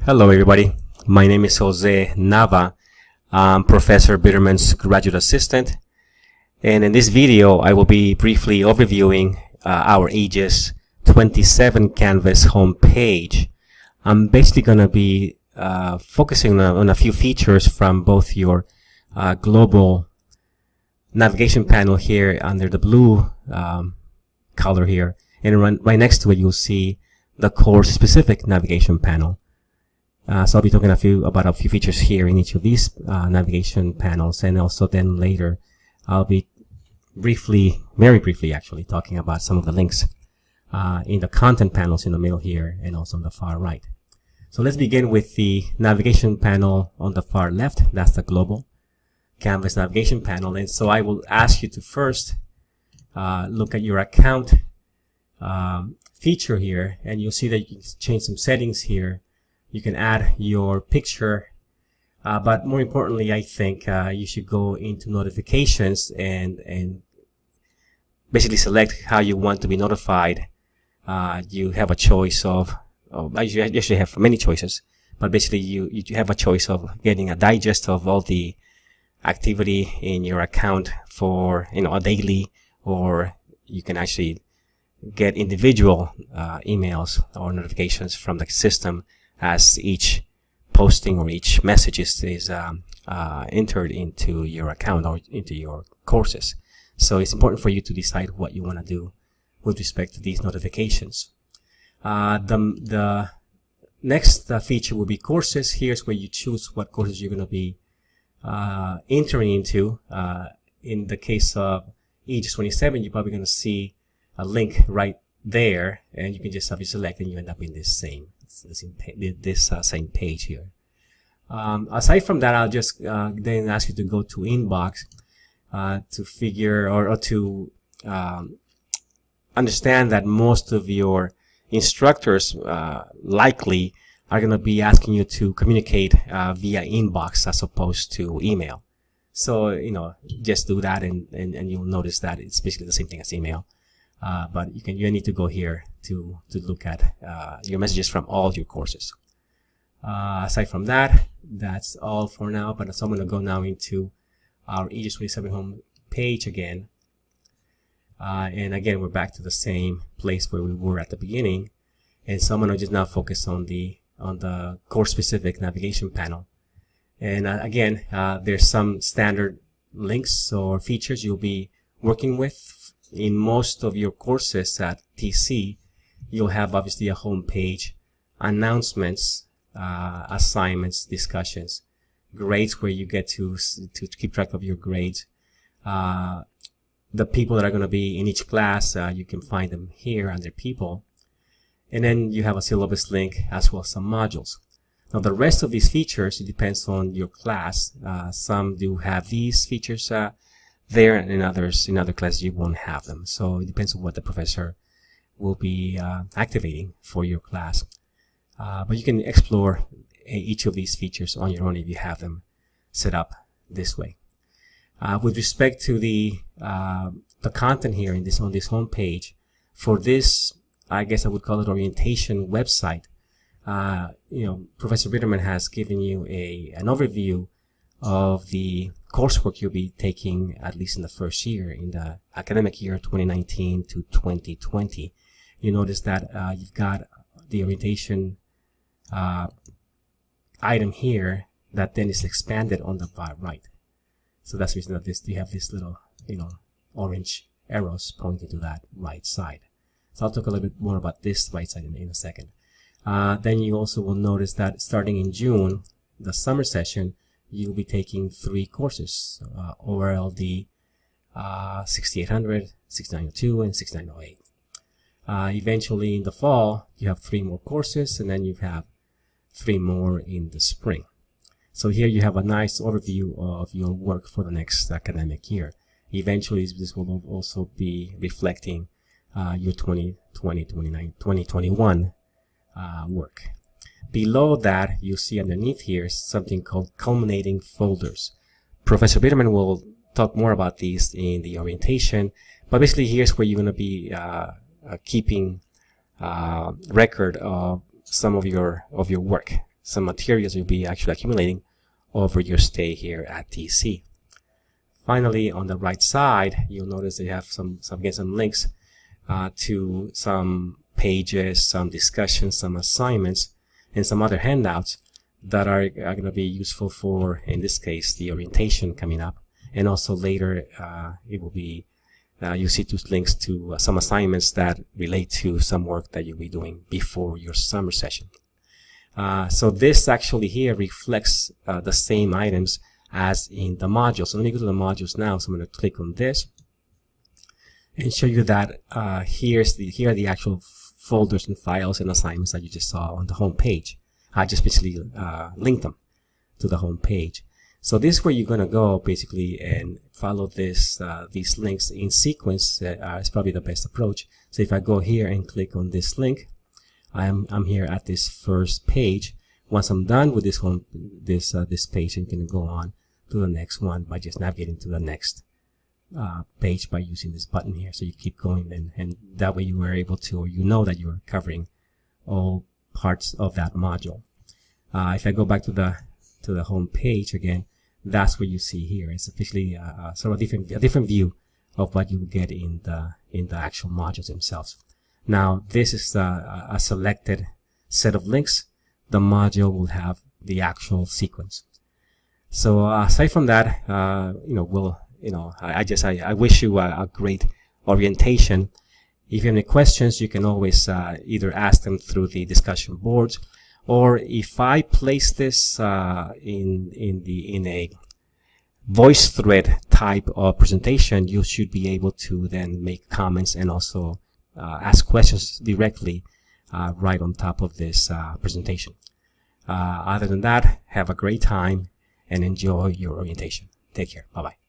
Hello everybody, my name is Jose Nava. I'm Professor Bitterman's graduate assistant, and in this video I will be briefly overviewing our AEGIS 27 Canvas homepage. I'm basically going to be focusing on a few features from both your global navigation panel here under the blue color here, and right next to it you'll see the course-specific navigation panel. So I'll be talking about a few features here in each of these navigation panels, and also then later I'll be very briefly actually, talking about some of the links in the content panels in the middle here and also on the far right. So let's begin with the navigation panel on the far left. That's the global Canvas navigation panel, and so I will ask you to first look at your account feature here, and you'll see that you can change some settings here. You can add your picture, but more importantly, I think you should go into notifications and basically select how you want to be notified. You have a choice of, you actually have many choices, but basically you have a choice of getting a digest of all the activity in your account for a daily, or you can actually get individual emails or notifications from the system as each posting or each message is entered into your account or into your courses. So it's important for you to decide what you want to do with respect to these notifications. The next feature will be courses. Here's where you choose what courses you're going to be entering into. In the case of AEGIS27, you're probably going to see a link right there, and you can just obviously select and you end up in this same page here. Aside from that, I'll just then ask you to go to inbox to figure or to understand that most of your instructors likely are going to be asking you to communicate via inbox as opposed to email. So just do that, and you'll notice that it's basically the same thing as email. But you need to go here to look at your messages from all your courses. Aside from that, that's all for now. But so I'm going to go now into our AEGIS27 home page again. And again, we're back to the same place where we were at the beginning. And so I'm going to just now focus on the course-specific navigation panel. And again, there's some standard links or features you'll be working with. In most of your courses at TC, you'll have obviously a home page, announcements, assignments, discussions, grades where you get to keep track of your grades. The people that are going to be in each class, you can find them here under people. And then you have a syllabus link as well as some modules. Now the rest of these features, it depends on your class. Some do have these features there, and in other classes you won't have them. So it depends on what the professor will be activating for your class. But you can explore each of these features on your own if you have them set up this way. With respect to the content here on this home page, for this, I guess I would call it orientation website. Professor Bitterman has given you an overview of the coursework you'll be taking, at least in the first year, in the academic year 2019 to 2020. You notice that you've got the orientation item here that then is expanded on the far right. So that's the reason that you have this little, orange arrows pointing to that right side. So I'll talk a little bit more about this right side in a second. Then you also will notice that starting in June, the summer session, you'll be taking 3 courses, ORLD 6800, 6902, and 6908. Eventually in the fall, you have 3 more courses, and then you have 3 more in the spring. So here you have a nice overview of your work for the next academic year. Eventually, this will also be reflecting your 2021 work. Below that, you see underneath here something called culminating folders. Professor Bitterman will talk more about these in the orientation, but basically here's where you're going to be keeping record of some of your work. some materials you'll be actually accumulating over your stay here at TC. Finally, on the right side, you'll notice they have some links to some pages, some discussions, some assignments, and some other handouts that are going to be useful for, in this case, the orientation coming up. And also later, it will be, you'll see two links to some assignments that relate to some work that you'll be doing before your summer session. So this actually here reflects the same items as in the modules. So let me go to the modules now. So I'm going to click on this and show you that here are the actual folders and files and assignments that you just saw on the home page. I just basically linked them to the home page. So this is where you're going to go basically and follow these links in sequence. Is probably the best approach. So if I go here and click on this link, I'm here at this first page. Once I'm done with this page, I'm going to go on to the next one by just navigating to the next page by using this button here. So you keep going, and that way you are able to, or you know that you are covering all parts of that module. If I go back to the home page again, that's what you see here. It's officially sort of a different view of what you will get in the actual modules themselves. Now this is a selected set of links. The module will have the actual sequence. So aside from that, I wish you a great orientation. If you have any questions, you can always either ask them through the discussion boards, or if I place this in a voice thread type of presentation, you should be able to then make comments and also ask questions directly right on top of this presentation. Other than that, have a great time and enjoy your orientation. Take care. Bye-bye.